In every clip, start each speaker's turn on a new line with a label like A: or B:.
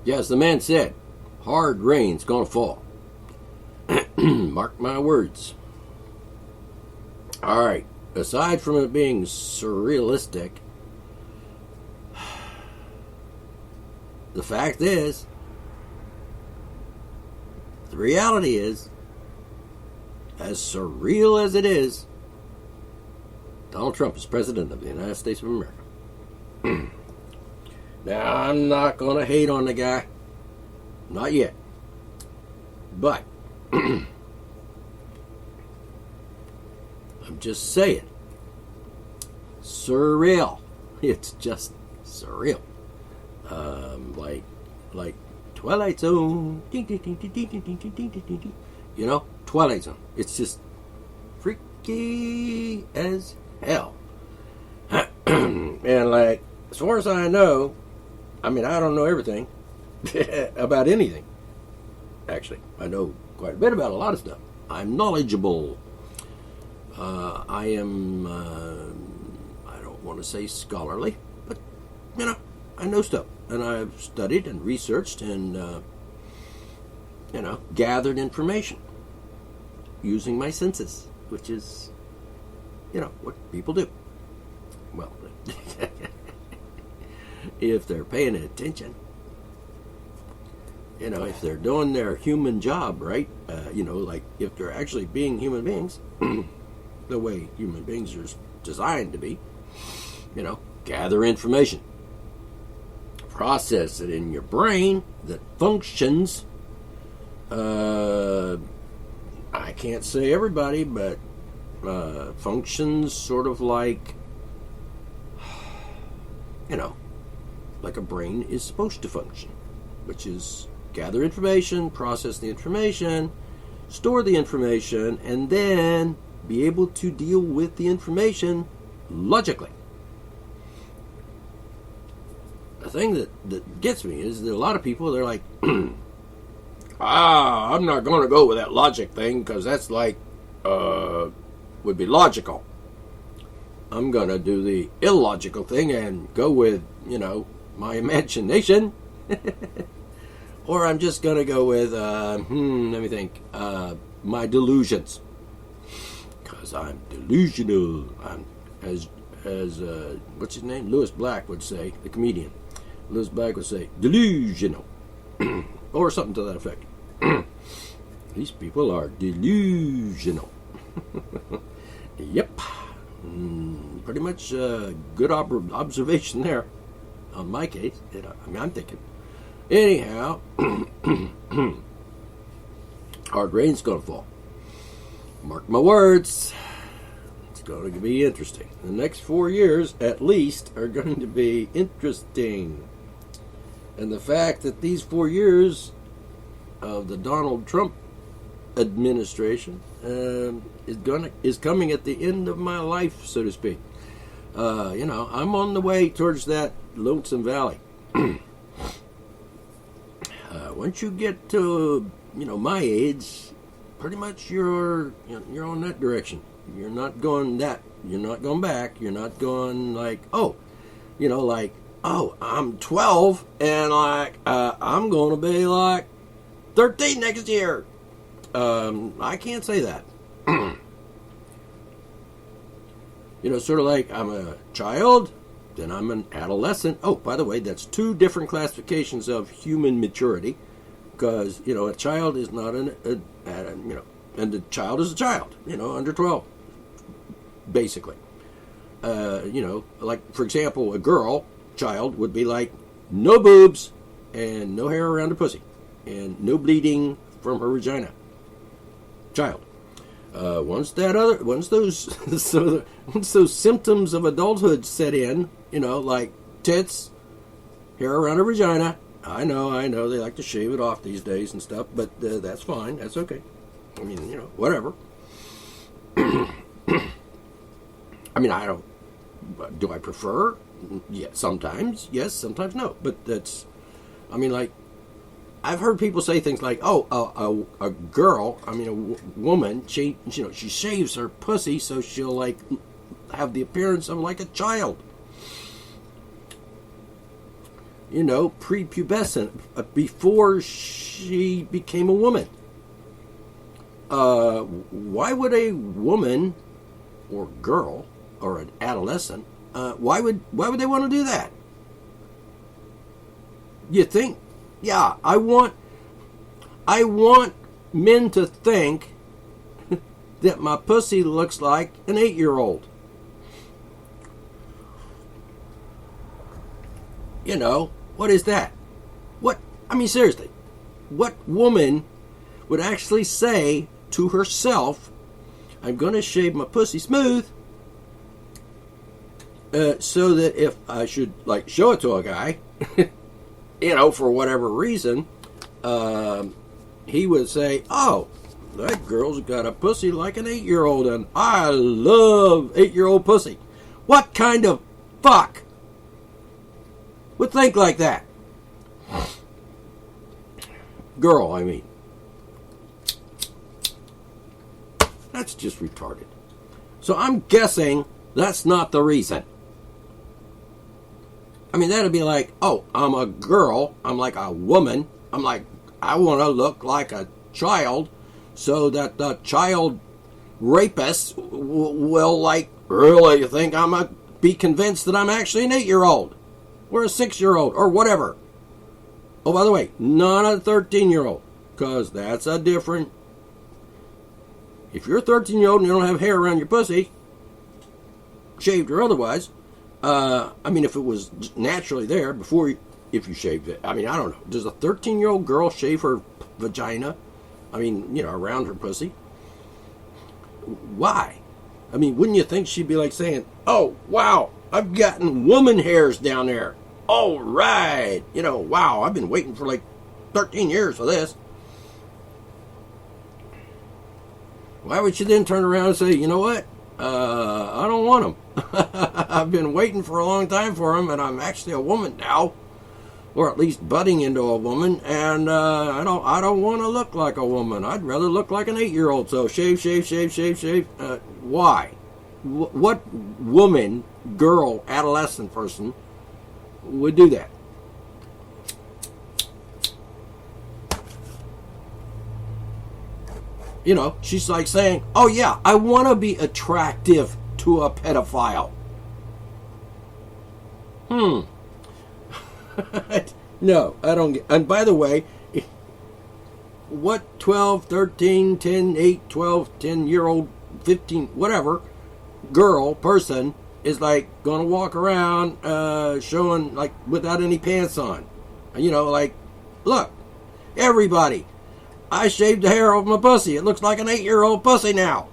A: Yes, the man said, hard rain's gonna fall. Mark my words. All right. Aside from it being surrealistic, the fact is, the reality is, as surreal as it is, Donald Trump is president of the United States of America. Now, I'm not going to hate on the guy. Not yet. But, I'm just saying, surreal. It's just surreal. Like Twilight Zone. You know, Twilight Zone. It's just freaky as hell. And like, as far as I know, I mean, I don't know everything about anything. Actually, I know quite a bit about a lot of stuff. I'm knowledgeable. I am, I don't want to say scholarly, but, you know, I know stuff. And I've studied and researched and, you know, gathered information using my senses, which is, you know, what people do. Well, if they're paying attention, you know, if they're doing their human job right, you know, like if they're actually being human beings, the way human beings are designed to be, you know, gather information, process it in your brain that functions. I can't say everybody, but functions sort of like, you know, like a brain is supposed to function, which is gather information, process the information, store the information, and then be able to deal with the information logically. The thing that gets me is that a lot of people, they're like, I'm not going to go with that logic thing because that's like, would be logical. I'm going to do the illogical thing and go with, you know, my imagination. Or I'm just going to go with, let me think, my delusions. Because I'm delusional. I'm, as what's his name? Lewis Black would say, the comedian. Lewis Black would say, delusional. Or something to that effect. These people are delusional. Yep. Pretty much good observation there on my case. I mean, I'm thinking. Anyhow, hard rain's going to fall. Mark my words. It's going to be interesting. The next 4 years, at least, are going to be interesting. And the fact that these 4 years of the Donald Trump administration is coming at the end of my life, so to speak. You know, I'm on the way towards that lonesome valley. Once you get to, you know, my age, pretty much you're on that direction. You're not going that. You're not going back. You're not going like, oh, you know, like, oh, I'm 12 and like I'm going to be like 13 next year. I can't say that. You know, sort of like I'm a child, then I'm an adolescent. Oh, by the way, that's 2 different classifications of human maturity, because, you know, a child is not you know, and the child is a child, you know, under 12, basically. You know, like, for example, a child would be like, no boobs and no hair around her pussy and no bleeding from her vagina. Child. Once those symptoms of adulthood set in, you know, like tits, hair around her vagina. I know, they like to shave it off these days and stuff, but that's fine, that's okay. I mean, you know, whatever. I mean, I don't. Do I prefer? Yeah, sometimes yes, sometimes no. But that's. I mean, like, I've heard people say things like, "Oh, a girl, I mean, a woman, she shaves her pussy so she'll like have the appearance of like a child." prepubescent, before she became a woman. Why would a woman or girl or an adolescent, why would they want to do that? You think, yeah, I want men to think that my pussy looks like an 8-year-old. What is that? Seriously, what woman would actually say to herself, I'm going to shave my pussy smooth so that if I should, show it to a guy, for whatever reason, he would say, oh, that girl's got a pussy like an 8-year-old, and I love 8-year-old pussy. What kind of fuck would think like that? Girl, I mean. That's just retarded. So I'm guessing that's not the reason. That'd be like, oh, I'm a girl. I'm like a woman. I'm like, I want to look like a child so that the child rapist will, really think I'm going to be convinced that I'm actually an 8-year-old or a 6-year-old or whatever. Oh, by the way, not a 13-year-old, because that's a different... If you're a 13-year-old and you don't have hair around your pussy, shaved or otherwise, if it was naturally there before, if you shaved it, I don't know. Does a 13-year-old girl shave her vagina? Around her pussy? Why? Wouldn't you think she'd be saying, oh, wow, I've gotten woman hairs down there. All right. Wow, I've been waiting for 13 years for this. Why would you then turn around and say, you know what? I don't want them. I've been waiting for a long time for them, and I'm actually a woman now, or at least budding into a woman, and I don't want to look like a woman. I'd rather look like an 8-year-old. So shave. Why? What woman, girl, adolescent person would do that? She's saying, oh yeah, I want to be attractive to a pedophile. No, I don't get... And by the way, what 12, 13, 10, 8, 12, 10-year-old, 15, whatever, girl, person is going to walk around showing, without any pants on? Look, everybody, I shaved the hair off my pussy. It looks like an 8-year-old pussy now.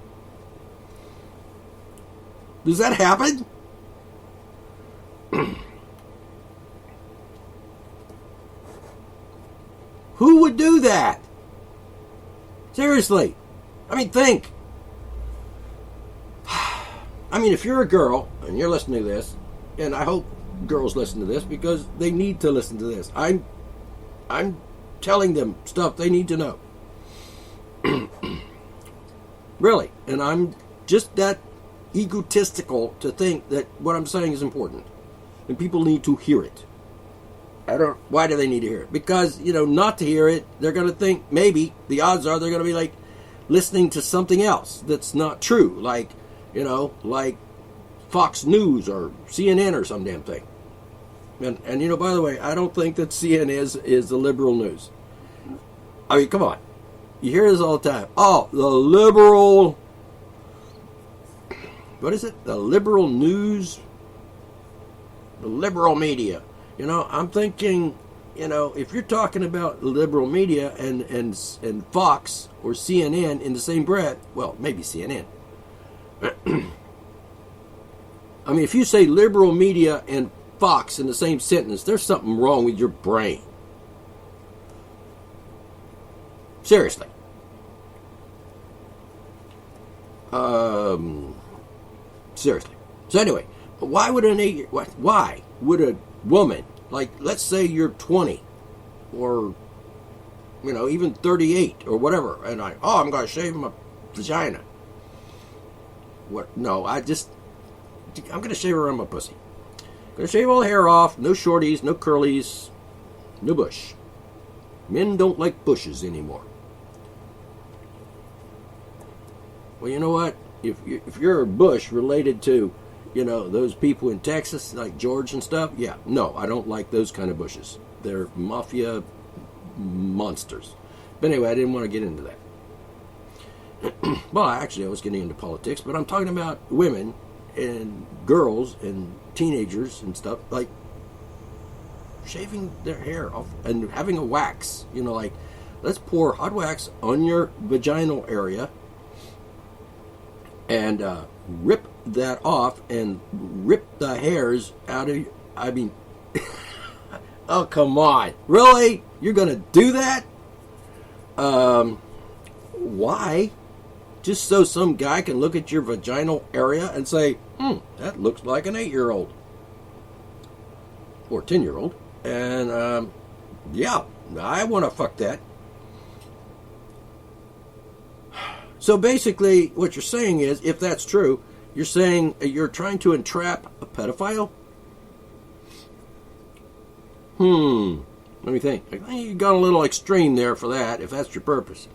A: Does that happen? Who would do that? Seriously. Think. If you're a girl and you're listening to this, and I hope girls listen to this because they need to listen to this. I'm telling them stuff they need to know. Really. And I'm just that egotistical to think that what I'm saying is important. And people need to hear it. Why do they need to hear it? Because, not to hear it, they're going to think, maybe, the odds are they're going to be listening to something else that's not true. Like Fox News or CNN or some damn thing. And by the way, I don't think that CNN is the liberal news. Come on. You hear this all the time. Oh, the liberal... What is it? The liberal news? The liberal media. I'm thinking, if you're talking about liberal media and Fox or CNN in the same breath, well, maybe CNN. If you say liberal media and Fox in the same sentence, there's something wrong with your brain. Seriously. Seriously. So anyway, why would why would a woman, let's say you're 20 or even 38 or whatever, and I'm going to shave my vagina. What? No, I'm going to shave around my pussy. Gonna shave all the hair off. No shorties, no curlies, no bush. Men don't like bushes anymore. Well, you know what? If you're a bush related to, those people in Texas, like George and stuff, yeah, no, I don't like those kind of bushes. They're mafia monsters. But anyway, I didn't want to get into that. Well, actually, I was getting into politics, but I'm talking about women and girls and teenagers and stuff, like shaving their hair off and having a wax. Like, let's pour hot wax on your vaginal area and rip that off and rip the hairs out of. I mean, oh, come on, really? You're gonna do that? Why? Just so some guy can look at your vaginal area and say, that looks like an 8-year-old or 10-year-old, and yeah, I want to fuck that. So basically, what you're saying is, if that's true, you're saying you're trying to entrap a pedophile? Let me think. You got a little extreme there for that, if that's your purpose.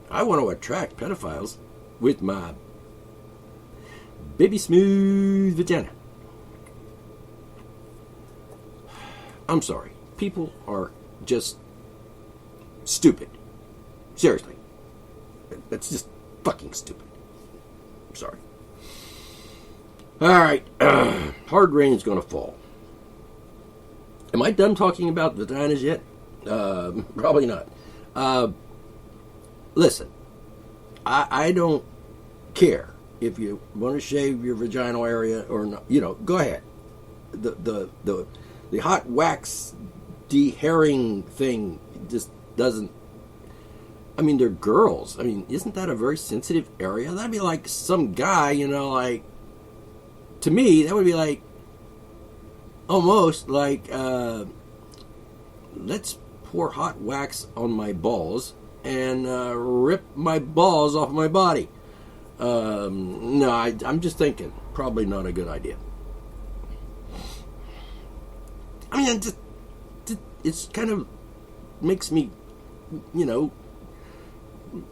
A: I want to attract pedophiles with my baby smooth vagina. I'm sorry. People are just stupid. Seriously. That's just fucking stupid. I'm sorry. Alright. Hard rain's going to fall. Am I done talking about vaginas yet? Probably not. Listen, I don't care if you want to shave your vaginal area or not. Go ahead. The hot wax de-hairing thing just doesn't. I mean, they're girls. I mean, isn't that a very sensitive area? That'd be like some guy, like. To me, that would be like. Almost like, let's pour hot wax on my balls and rip my balls off my body. No, I'm just thinking, probably not a good idea. I mean, it's kind of makes me,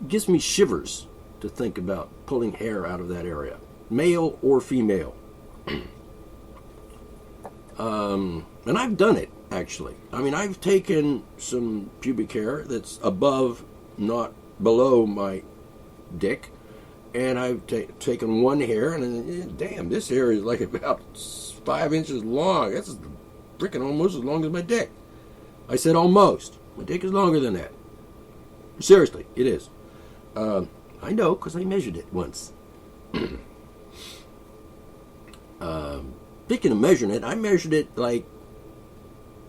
A: gives me shivers to think about pulling hair out of that area, male or female. And I've done it, actually. I mean, I've taken some pubic hair that's above, not below my dick, and I've taken one hair, and damn, this hair is like about 5 inches long. That's freaking almost as long as my dick. I said almost. My dick is longer than that. Seriously, it is. I know, because I measured it once. Speaking of measuring it, I measured it like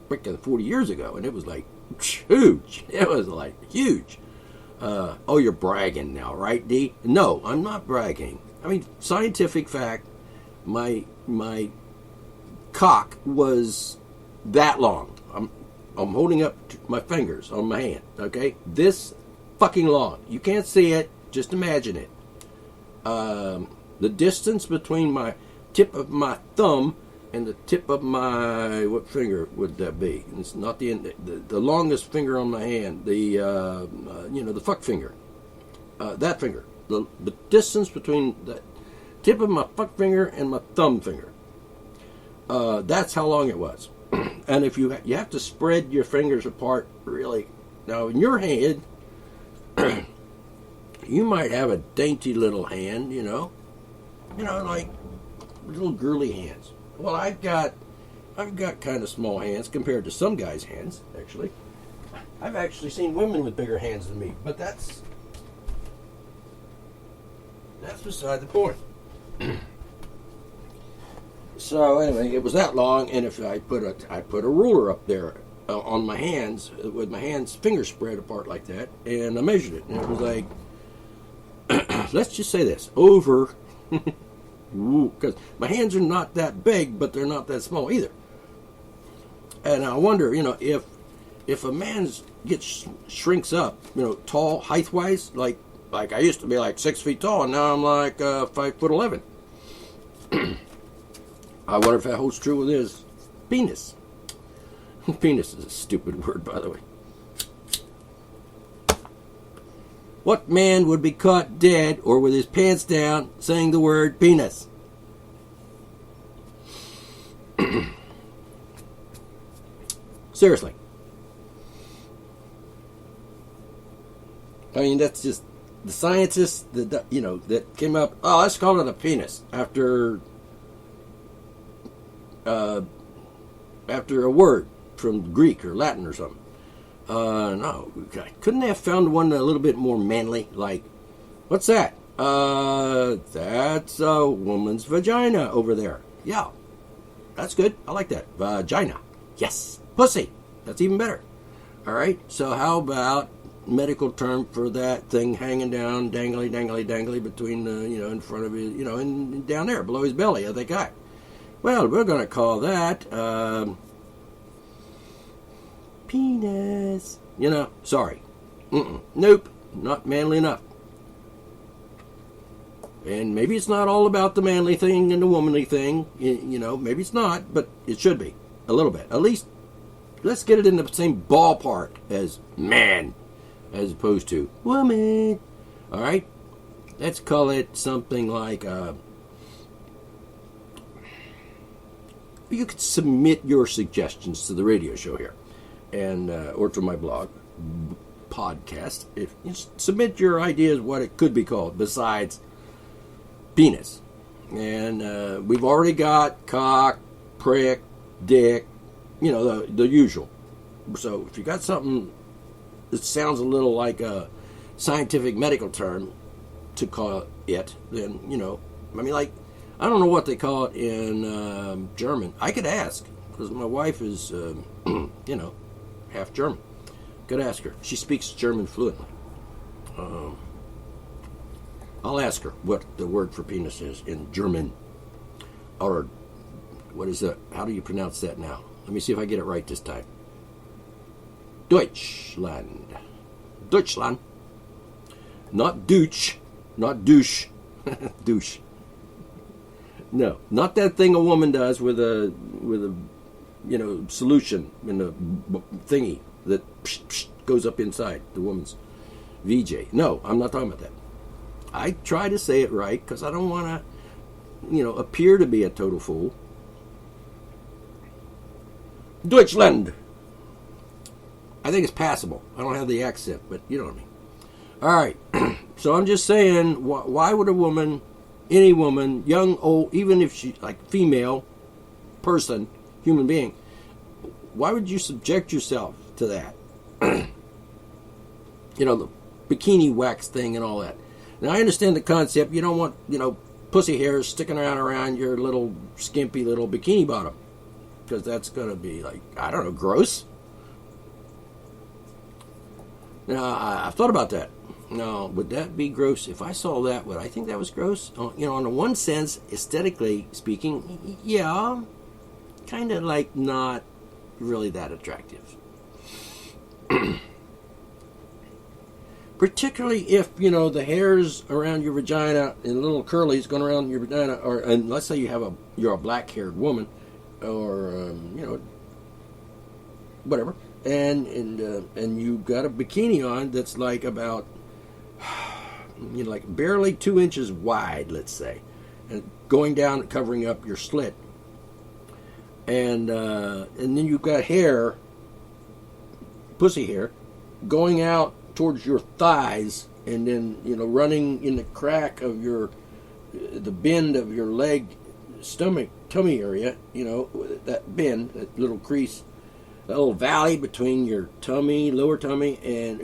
A: freaking 40 years ago, and it was like huge. It was like huge. Oh, you're bragging now, right, D? No, I'm not bragging. I mean, scientific fact, my cock was that long. I'm holding up my fingers on my hand, okay? This fucking long. You can't see it, just imagine it. The distance between my tip of my thumb and the tip of my, what finger would that be? It's not the longest finger on my hand, the fuck finger, that finger. The distance between the tip of my fuck finger and my thumb finger. That's how long it was. And if you have to spread your fingers apart, really. Now in your hand, you might have a dainty little hand, like little girly hands. Well, I've got kind of small hands compared to some guys' hands, actually. I've actually seen women with bigger hands than me, but that's beside the point. So anyway, it was that long, and if I put a ruler up there on my hands with my hands fingers spread apart like that, and I measured it, and it was like, let's just say this, over. Because my hands are not that big, but they're not that small either. And I wonder, if a man's shrinks up, tall, height-wise, like I used to be like 6 feet tall, and now I'm like 5'11". I wonder if that holds true with his penis. Penis is a stupid word, by the way. What man would be caught dead or with his pants down saying the word penis? Seriously. I mean, that's just the scientists that came up. Oh, let's call it a penis after a word from Greek or Latin or something. No, couldn't they have found one a little bit more manly? Like, what's that? That's a woman's vagina over there. Yeah, that's good. I like that. Vagina. Yes. Pussy. That's even better. All right. So how about medical term for that thing hanging down, dangly between the, in front of his, and down there below his belly of the guy. Well, we're going to call that penis. Sorry. Nope. Not manly enough. And maybe it's not all about the manly thing and the womanly thing. Maybe it's not, but it should be. A little bit. At least, let's get it in the same ballpark as man, as opposed to woman. All right? Let's call it something like, you could submit your suggestions to the radio show here, and or to my blog, podcast. If you submit your ideas what it could be called besides penis. And we've already got cock, prick, dick, the usual. So if you got something that sounds a little like a scientific medical term to call it, then, I don't know what they call it in German. I could ask, because my wife is, half German. Could ask her. She speaks German fluently. I'll ask her what the word for penis is in German. Or, what is that? How do you pronounce that now? Let me see if I get it right this time. Deutschland. Deutschland. Not douche. Not douche. Douche. No, not that thing a woman does with a solution in the thingy that goes up inside the woman's VJ. No, I'm not talking about that. I try to say it right because I don't want to, appear to be a total fool. Deutschland. I think it's passable. I don't have the accent, but you know what I mean. All right. So I'm just saying, why would a woman, any woman, young, old, even if she, like female, person, human being, why would you subject yourself to that? The bikini wax thing and all that. Now, I understand the concept. You don't want, pussy hairs sticking around your little skimpy little bikini bottom. Because that's going to be, gross. Now, I've thought about that. Now, would that be gross? If I saw that, would I think that was gross? In the one sense, aesthetically speaking, yeah. Kind of not really that attractive. Particularly if, the hairs around your vagina and little curlies going around your vagina, and let's say you're a black-haired woman, or, whatever, and you got a bikini on that's about, barely 2 inches wide, let's say, and going down and covering up your slit, and then you've got hair, pussy hair, going out towards your thighs, and then running in the crack of the bend of your leg, tummy area, that bend, that little crease, that little valley between your tummy, lower tummy, and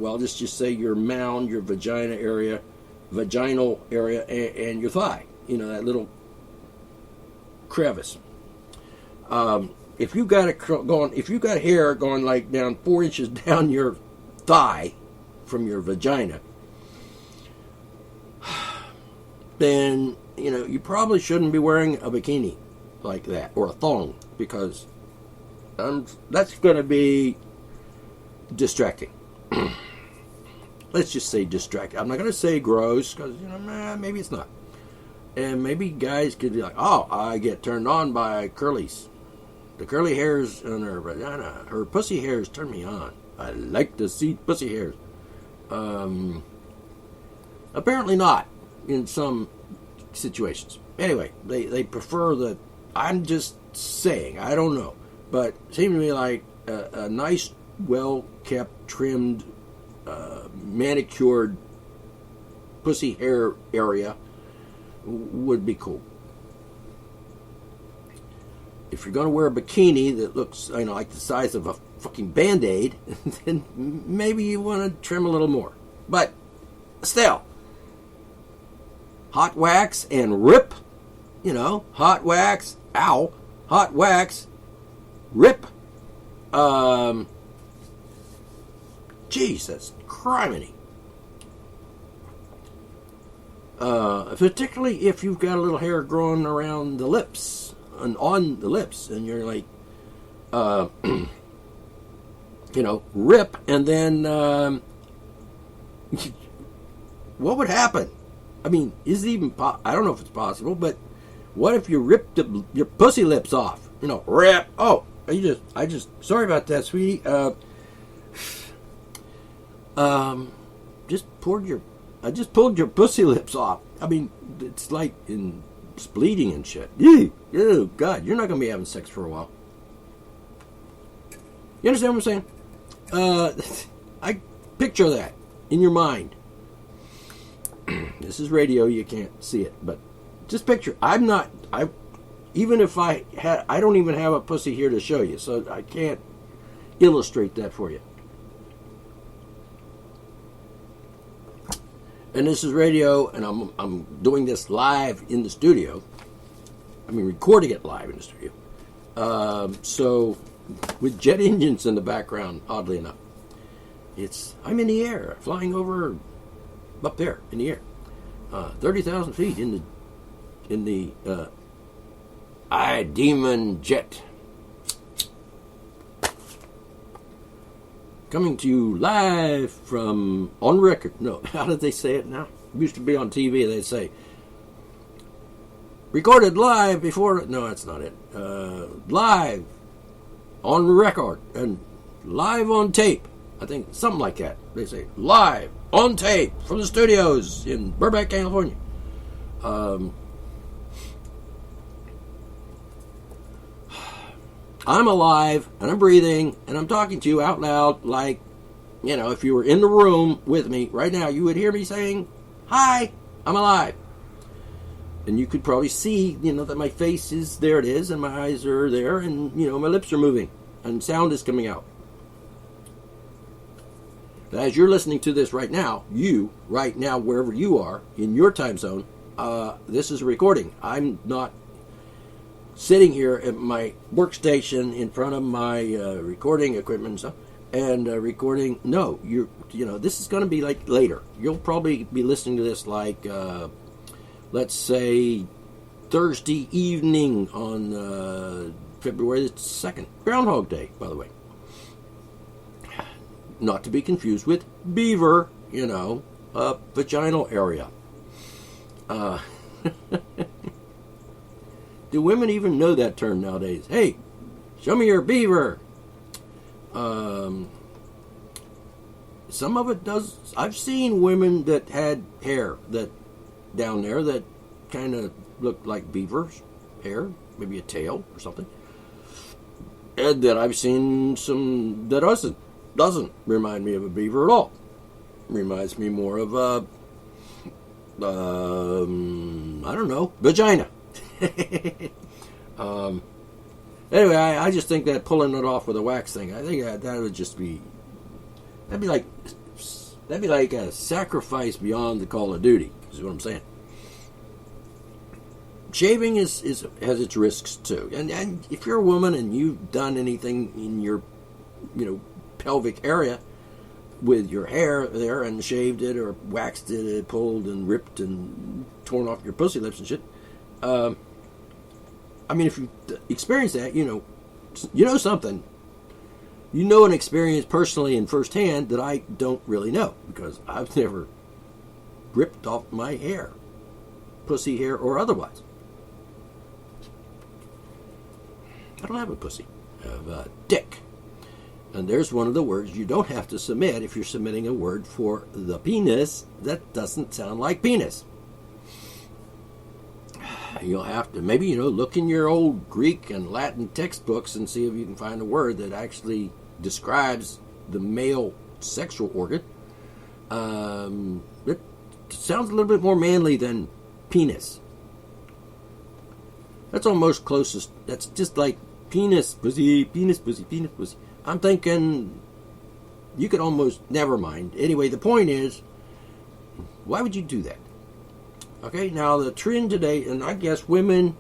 A: let's just say your mound, your vaginal area, and your thigh, that little crevice. If you got hair going down 4 inches down your thigh from your vagina, then you probably shouldn't be wearing a bikini like that or a thong, because that's going to be distracting. Let's just say distracting. I'm not going to say gross, because maybe it's not. And maybe guys could be like, oh, I get turned on by curlies. The curly hairs on her vagina, her pussy hairs turn me on. I like to see pussy hairs. Apparently not in some situations. Anyway, they prefer the, I'm just saying, I don't know. But it seemed to me like a nice, well-kept, trimmed, manicured pussy hair area would be cool. If you're going to wear a bikini that looks, like the size of a fucking Band-Aid, then maybe you want to trim a little more. But still, hot wax and rip, hot wax, ow, hot wax, rip. Jesus criminy. Particularly if you've got a little hair growing around the lips and on the lips, and you're like, rip, and then what would happen? I mean, is it even? I don't know if it's possible, but what if you ripped your pussy lips off? Rip. Oh, I just. Sorry about that, sweetie. I just pulled your pussy lips off. I mean, it's like it's bleeding and shit. Ew, God, you're not gonna be having sex for a while. You understand what I'm saying? I picture that in your mind. This is radio, you can't see it, but just picture. Even if I don't even have a pussy here to show you, so I can't illustrate that for you. And this is radio, and I'm doing this live in the studio. I mean, recording it live in the studio. So, with jet engines in the background, oddly enough. I'm in the air, flying over, up there, in the air. 30,000 feet in the I-Demon jet. Coming to you live from on record. No, how did they say it now? It used to be on TV. They'd say, recorded live before. No, that's not it. Live on record and live on tape. I think something like that. They say live on tape from the studios in Burbank, California. I'm alive, and I'm breathing, and I'm talking to you out loud like, if you were in the room with me right now, you would hear me saying, hi, I'm alive. And you could probably see, that my face is, there it is, and my eyes are there, and, my lips are moving, and sound is coming out. But as you're listening to this right now, wherever you are, in your time zone, this is a recording. I'm not sitting here at my workstation in front of my recording equipment and stuff, and recording. No, this is going to be like later. You'll probably be listening to this like, let's say, Thursday evening on February the 2nd. Groundhog Day, by the way. Not to be confused with beaver, vaginal area. Do women even know that term nowadays? Hey, show me your beaver. Some of it does. I've seen women that had hair down there that kind of looked like beavers' hair, maybe a tail or something. And that I've seen some that doesn't remind me of a beaver at all. Reminds me more of a, I don't know, vagina. Anyway, I just think that pulling it off with a wax thing, I think that would just be, that'd be like a sacrifice beyond the Call of Duty, is what I'm saying. Shaving has its risks too, and if you're a woman and you've done anything in your, pelvic area with your hair there and shaved it or waxed it, pulled and ripped and torn off your pussy lips and shit. If you experience that, something. An experience personally and firsthand that I don't really know because I've never ripped off my hair, pussy hair or otherwise. I don't have a pussy. I have a dick. And there's one of the words you don't have to submit if you're submitting a word for the penis that doesn't sound like penis. You'll have to maybe, look in your old Greek and Latin textbooks and see if you can find a word that actually describes the male sexual organ. It sounds a little bit more manly than penis. That's almost closest. That's just like penis, pussy, penis, pussy, penis, pussy. I'm thinking you could almost, never mind. Anyway, the point is, why would you do that? Okay, now the trend today, and I guess women,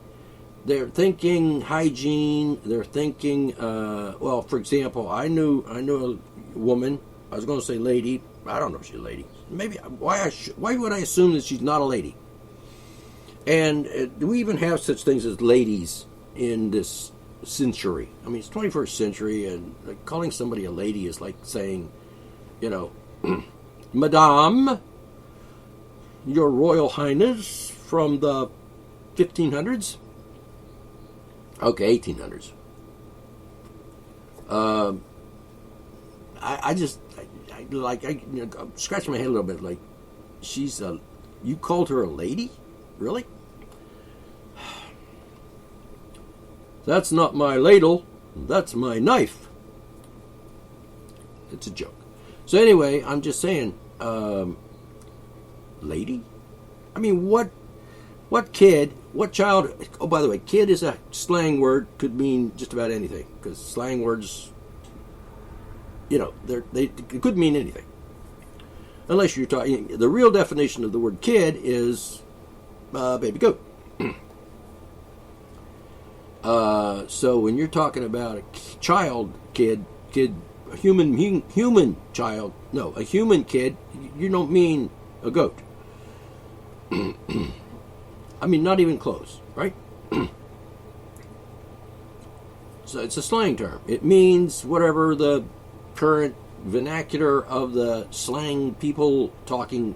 A: they're thinking hygiene, they're thinking, well, for example, I knew a woman, I was going to say lady, I don't know if she's a lady. Maybe, why would I assume that she's not a lady? And do we even have such things as ladies in this century? I mean, it's 21st century, and calling somebody a lady is like saying, Madame, Your Royal Highness from the 1500s? Okay, 1800s. I'm scratching my head a little bit. Like, you called her a lady? Really? That's not my ladle. That's my knife. It's a joke. So anyway, I'm just saying, lady? I mean, what kid, what child, oh, by the way, kid is a slang word, could mean just about anything, because slang words, they could mean anything. Unless you're talking, the real definition of the word kid is baby goat. So when you're talking about a child, kid, a human child, no, a human kid, you don't mean a goat. I mean, not even close, right? So it's a slang term. It means whatever the current vernacular of the people talking,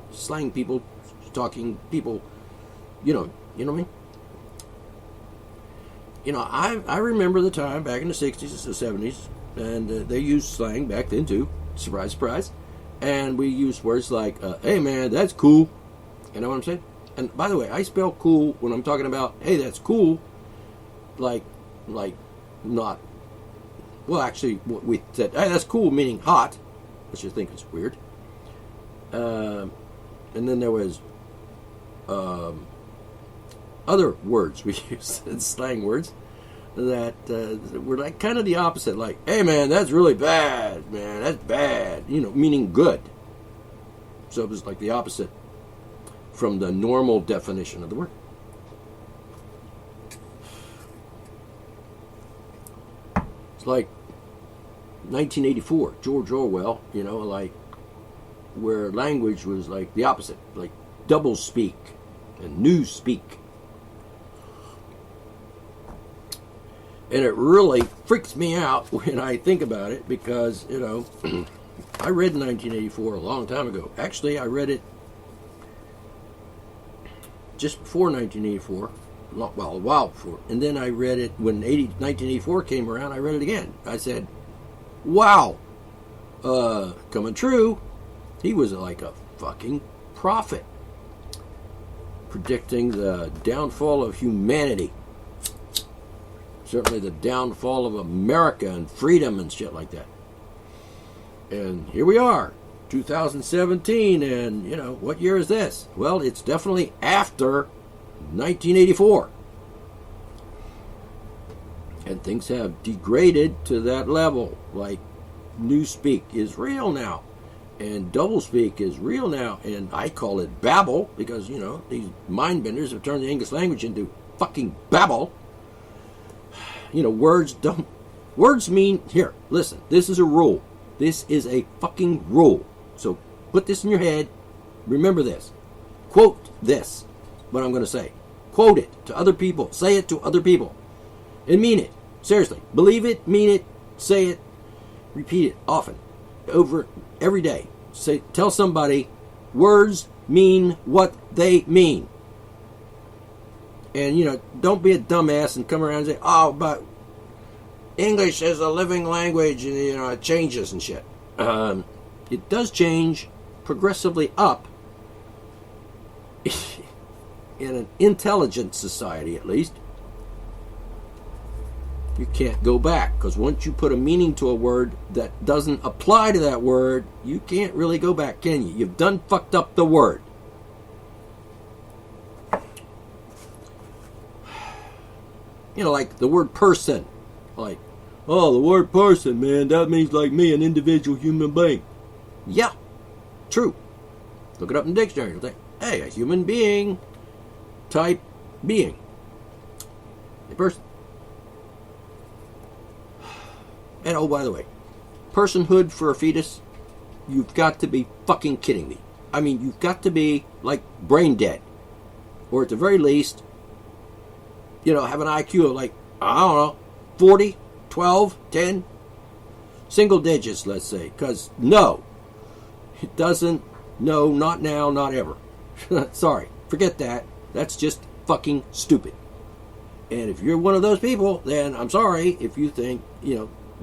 A: you know what I mean? I remember the time back in the 60s and 70s, and they used slang back then too. Surprise, surprise. And we used words like, hey man, that's cool. You know what I'm saying? And by the way, I spell cool when I'm talking about, hey, that's cool, like not, well, actually, we said, hey, that's cool, meaning hot, which you think is weird. And then there was other words we used, slang words, that were like kind of the opposite, like, hey man, that's really bad, man, that's bad, meaning good. So it was like the opposite from the normal definition of the word. It's like 1984, George Orwell, like where language was like the opposite, like double speak and new speak. And it really freaks me out when I think about it because, I read 1984 a long time ago. Actually, I read it just before 1984, well, a while before. And then I read it when 1984 came around, I read it again. I said, wow, coming true. He was like a fucking prophet, predicting the downfall of humanity. Certainly the downfall of America and freedom and shit like that. And here we are, 2017, and, what year is this? Well, it's definitely after 1984. And things have degraded to that level. Like, newspeak is real now. And doublespeak is real now. And I call it babble because, these mindbenders have turned the English language into fucking babble. Words mean, here, listen, this is a rule. This is a fucking rule. So put this in your head. Remember this. Quote this, what I'm going to say. Quote it to other people. Say it to other people. And mean it. Seriously. Believe it, mean it, say it, repeat it often. Over every day. Tell somebody, words mean what they mean. And, don't be a dumbass and come around and say, oh, but English is a living language and, it changes and shit. It does change progressively up in an intelligent society, at least. You can't go back, because once you put a meaning to a word that doesn't apply to that word, you can't really go back, can you? You've done fucked up the word. Like the word person. Like, oh, the word person, man, that means like me, an individual human being. Yeah, true. Look it up in the dictionary. You'll think, hey, a human being type being. A person. And oh, by the way, personhood for a fetus, you've got to be fucking kidding me. I mean, you've got to be like brain dead. Or at the very least, have an IQ of like, I don't know, 40, 12, 10, single digits, let's say. Because no, it doesn't, no, not now, not ever. Sorry, forget that. That's just fucking stupid. And if you're one of those people, then I'm sorry if you think,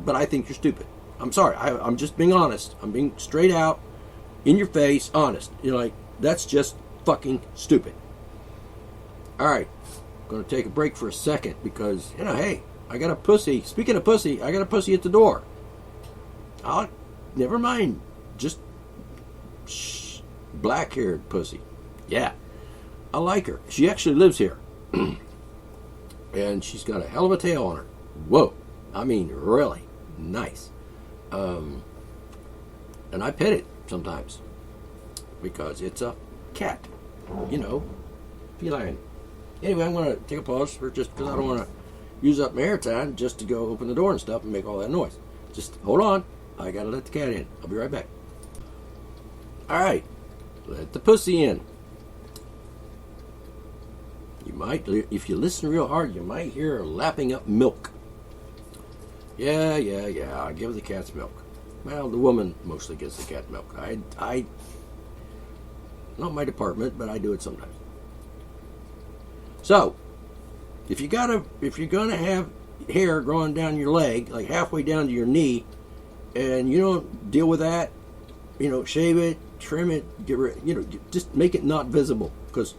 A: but I think you're stupid. I'm sorry. I'm just being honest. I'm being straight out, in your face, honest. That's just fucking stupid. All right. Going to take a break for a second because, hey, I got a pussy. Speaking of pussy, I got a pussy at the door. Oh, never mind. Just black-haired pussy. Yeah. I like her. She actually lives here. And she's got a hell of a tail on her. Whoa. I mean, really nice. And I pet it sometimes because it's a cat, feline. Anyway, I'm going to take a pause for just because I don't want to use up my airtime just to go open the door and stuff and make all that noise. Just hold on. I got to let the cat in. I'll be right back. All right. Let the pussy in. You might, if you listen real hard, you might hear her lapping up milk. Yeah, I give the cats milk. Well, the woman mostly gets the cat milk. I not my department, but I do it sometimes. So, if you're gonna have hair growing down your leg, like halfway down to your knee, and you don't deal with that, shave it, trim it, get rid, just make it not visible. Because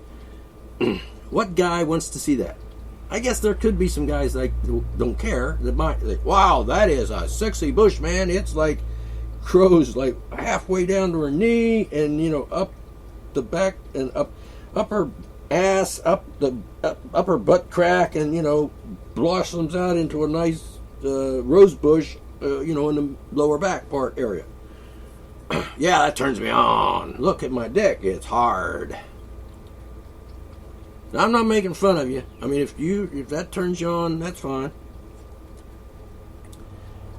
A: what guy wants to see that? I guess there could be some guys that don't care. That might, like, wow, that is a sexy bush, man. It's like grows like halfway down to her knee, and up the back and up her ass, up her butt crack, and blossoms out into a nice rose bush, in the lower back part area. Yeah, that turns me on. Look at my dick; it's hard. Now, I'm not making fun of you. I mean, if that turns you on, that's fine.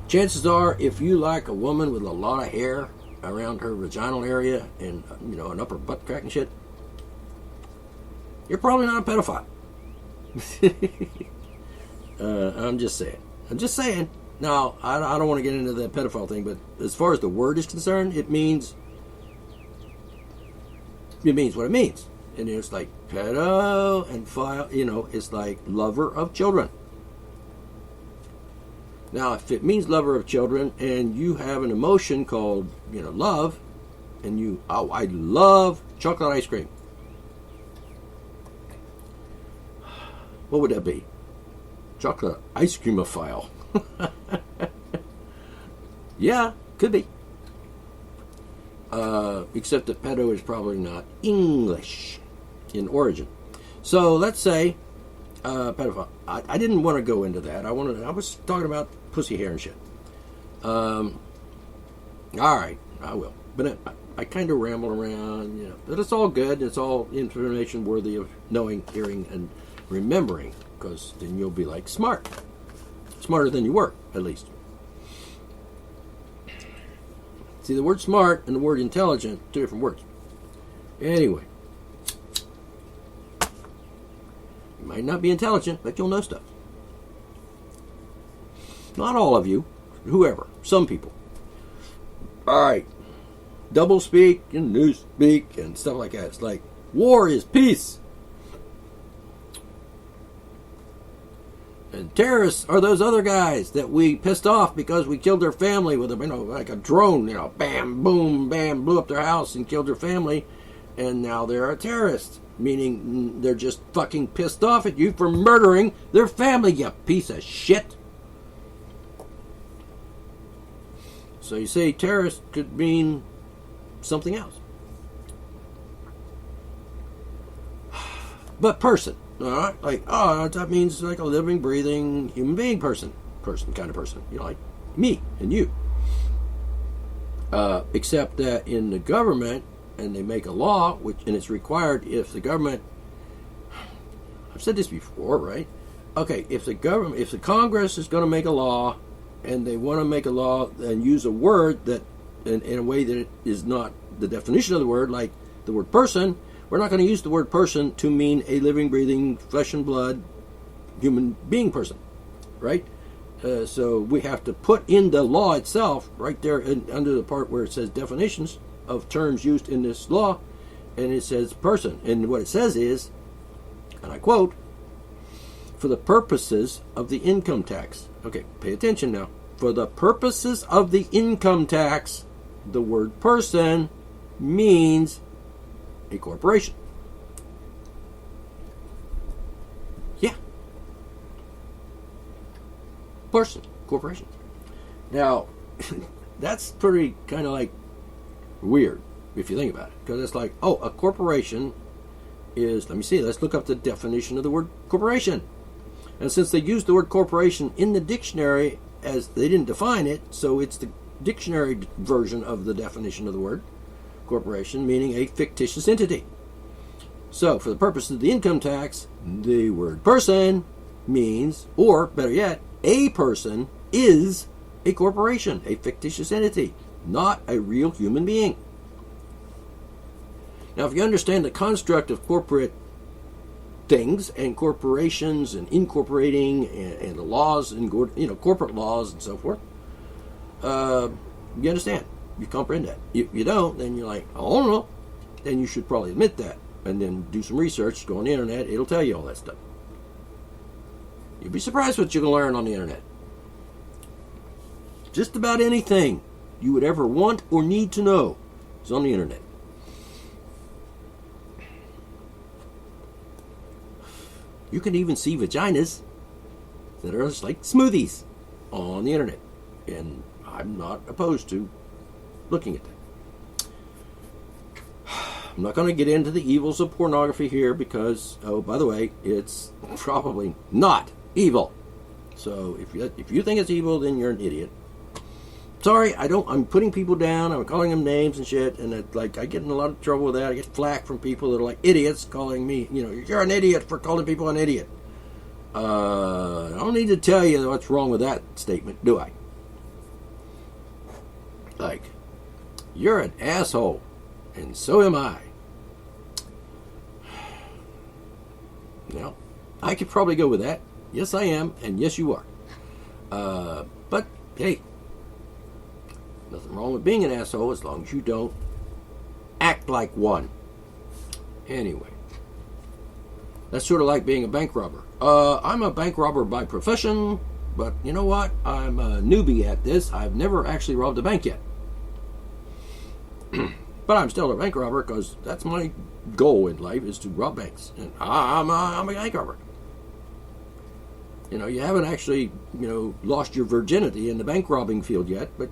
A: Chances are, if you like a woman with a lot of hair around her vaginal area and an upper butt crack and shit, you're probably not a pedophile. I'm just saying. Now, I don't want to get into the pedophile thing, but as far as the word is concerned, it means what it means. And it's like pedo and file, it's like lover of children. Now, if it means lover of children and you have an emotion called, love, and I love chocolate ice cream. What would that be? Chocolate ice creamophile. Yeah, could be. Except that pedo is probably not English in origin. So let's say pedophile. I didn't want to go into that. I was talking about pussy hair and shit. All right, I will. But I kind of ramble around, But it's all good. It's all information worthy of knowing, hearing, and remembering. Because then you'll be like smart. Smarter than you were, at least. See, the word smart and the word intelligent, two different words. Anyway. You might not be intelligent, but you'll know stuff. Not all of you. Whoever. Some people. Alright. Double speak and new speak and stuff like that. It's like, war is peace. And terrorists are those other guys that we pissed off because we killed their family with a, like a drone, bam, boom, bam, blew up their house and killed their family, and now they're a terrorist, meaning they're just fucking pissed off at you for murdering their family, you piece of shit. So you say terrorist could mean something else. But person. All right, like, that means like a living, breathing human being person kind of person, like me and you. Except that in the government, and they make a law, and it's required if the government. I've said this before, right? Okay, if the Congress is going to make a law, and they want to make a law and use a word that, in a way that it is not the definition of the word, like the word person. We're not going to use the word person to mean a living, breathing, flesh and blood human being person, right? So we have to put in the law itself, right there under the part where it says definitions of terms used in this law, and it says person. And what it says is, and I quote, for the purposes of the income tax. Okay, pay attention now. For the purposes of the income tax, the word person means a corporation. Yeah. Person. Corporation. Now, that's pretty kind of like weird if you think about it. Because it's like, a corporation is, let's look up the definition of the word corporation. And since they used the word corporation in the dictionary, as they didn't define it, so it's the dictionary version of the definition of the word corporation, meaning a fictitious entity. So, for the purpose of the income tax, the word person means, or better yet, a person is a corporation, a fictitious entity, not a real human being. Now, if you understand the construct of corporate things and corporations and incorporating and the laws and corporate laws and so forth, you understand. You comprehend that. If you don't, then you're like, oh no. Then you should probably admit that. And then do some research, go on the internet, it'll tell you all that stuff. You'll be surprised what you can learn on the internet. Just about anything you would ever want or need to know is on the internet. You can even see vaginas that are just like smoothies on the internet. And I'm not opposed to looking at that. I'm not going to get into the evils of pornography here because, by the way, it's probably not evil. So if you think it's evil, then you're an idiot. Sorry, I'm putting people down. I'm calling them names and shit, and I get in a lot of trouble with that. I get flack from people that are like idiots, calling me, you're an idiot for calling people an idiot. I don't need to tell you what's wrong with that statement, do I? Like, you're an asshole, and so am I. Now, I could probably go with that. Yes, I am, and yes, you are. But, hey, nothing wrong with being an asshole as long as you don't act like one. Anyway, that's sort of like being a bank robber. I'm a bank robber by profession, but you know what? I'm a newbie at this. I've never actually robbed a bank yet. But I'm still a bank robber because that's my goal in life, is to rob banks. And I'm a bank robber. You haven't actually, lost your virginity in the bank robbing field yet, but,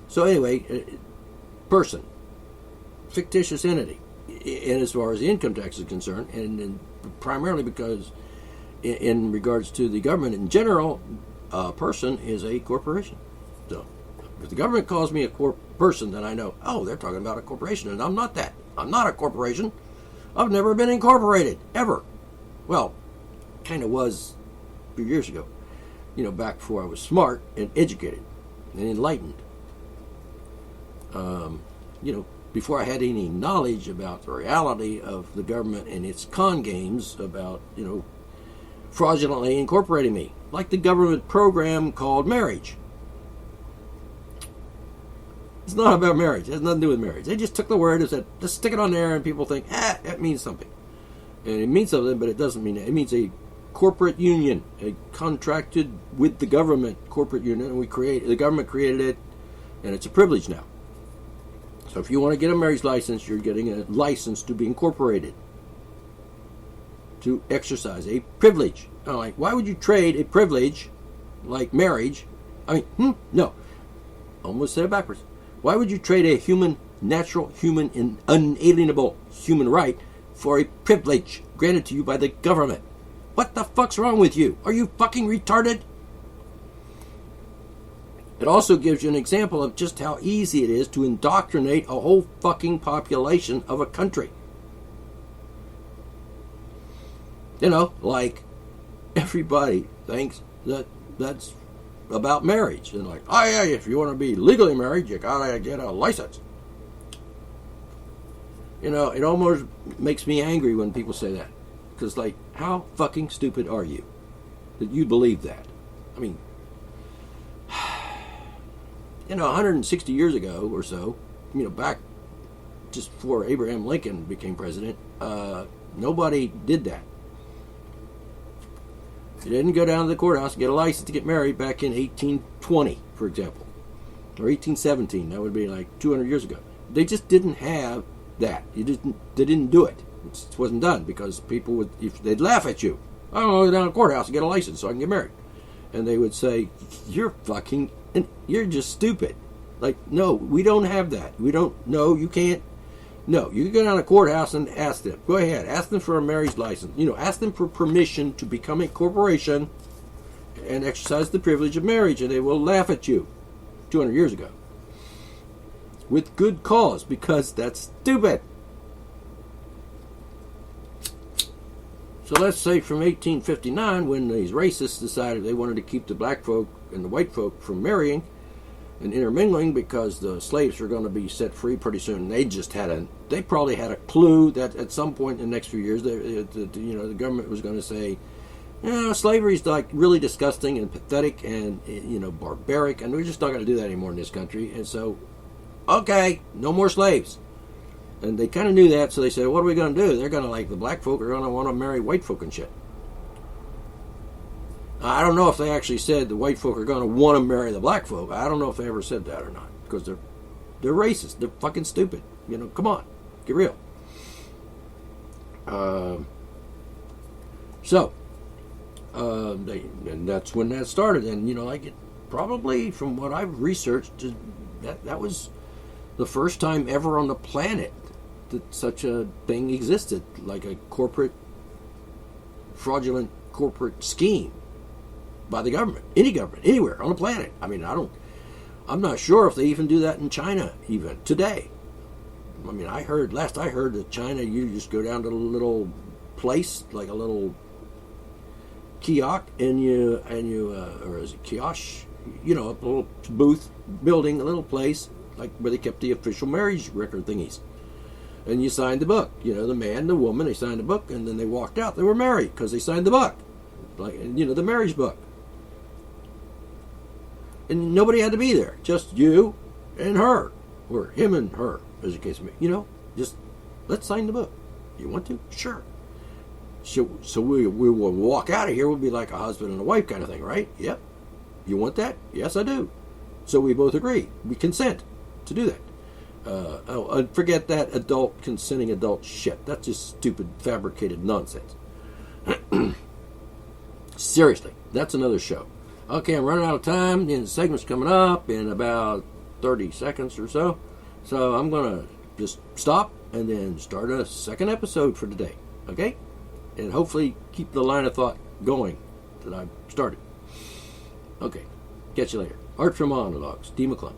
A: So anyway, person, fictitious entity, and as far as the income tax is concerned, and primarily because in regards to the government in general, a person is a corporation. So if the government calls me a person, then I know, they're talking about a corporation, and I'm not that. I'm not a corporation. I've never been incorporated, ever. Well, kind of was a few years ago, back before I was smart and educated and enlightened. Before I had any knowledge about the reality of the government and its con games about, fraudulently incorporating me, like the government program called marriage. It's not about marriage. It has nothing to do with marriage. They just took the word and said, just stick it on there, and people think, that means something. And it means something, but it doesn't mean it. It means a corporate union, a contracted with the government corporate union, and the government created it, and it's a privilege now. So if you want to get a marriage license, you're getting a license to be incorporated, to exercise a privilege. I'm like, why would you trade a privilege like marriage? No. Almost said it backwards. Why would you trade a natural human, and unalienable human right for a privilege granted to you by the government? What the fuck's wrong with you? Are you fucking retarded? It also gives you an example of just how easy it is to indoctrinate a whole fucking population of a country. Like everybody thinks that that's about marriage. And like, oh yeah, if you want to be legally married, you gotta get a license. It almost makes me angry when people say that. Because, like, how fucking stupid are you that you believe that? 160 years ago or so, back just before Abraham Lincoln became president, nobody did that. You didn't go down to the courthouse and get a license to get married back in 1820, for example, or 1817. That would be like 200 years ago. They just didn't have that. They didn't do it. It just wasn't done because people they'd laugh at you. I don't know, go down to the courthouse and get a license so I can get married. And they would say, you're just stupid. Like, no, we don't have that. No, you can't. No, you can go down to the courthouse and ask them. Go ahead, ask them for a marriage license. Ask them for permission to become a corporation and exercise the privilege of marriage, and they will laugh at you 200 years ago. With good cause, because that's stupid. So let's say from 1859, when these racists decided they wanted to keep the black folk and the white folk from marrying and intermingling because the slaves were going to be set free pretty soon. They probably had a clue that at some point in the next few years, the government was going to say, slavery's like really disgusting and pathetic and barbaric, and we're just not going to do that anymore in this country. And so, okay, no more slaves. And they kind of knew that, so they said, what are we going to do? They're going to, the black folk are going to want to marry white folk and shit. I don't know if they actually said the white folk are going to want to marry the black folk. I don't know if they ever said that or not, because they're racist. They're fucking stupid. Come on, get real. And that's when that started. And probably from what I've researched, that was the first time ever on the planet that such a thing existed, like a fraudulent corporate scheme by the government, any government, anywhere on the planet. I'm not sure if they even do that in China even today. Last I heard that China, you just go down to a little place, like a little kiosk, or is it kiosk? A little booth building, a little place, like where they kept the official marriage record thingies. And you signed the book. The man, the woman, they signed the book, and then they walked out. They were married because they signed the book. The marriage book. And nobody had to be there. Just you and her. Or him and her, as the case may be. Just let's sign the book. You want to? Sure. So we will walk out of here. We'll be like a husband and a wife kind of thing, right? Yep. You want that? Yes, I do. So we both agree. We consent to do that. Forget that consenting adult shit. That's just stupid, fabricated nonsense. Seriously, that's another show. Okay, I'm running out of time. The segment's coming up in about 30 seconds or so. So I'm going to just stop and then start a second episode for today. Okay? And hopefully keep the line of thought going that I've started. Okay. Catch you later. Art from Monologues. D. McClung.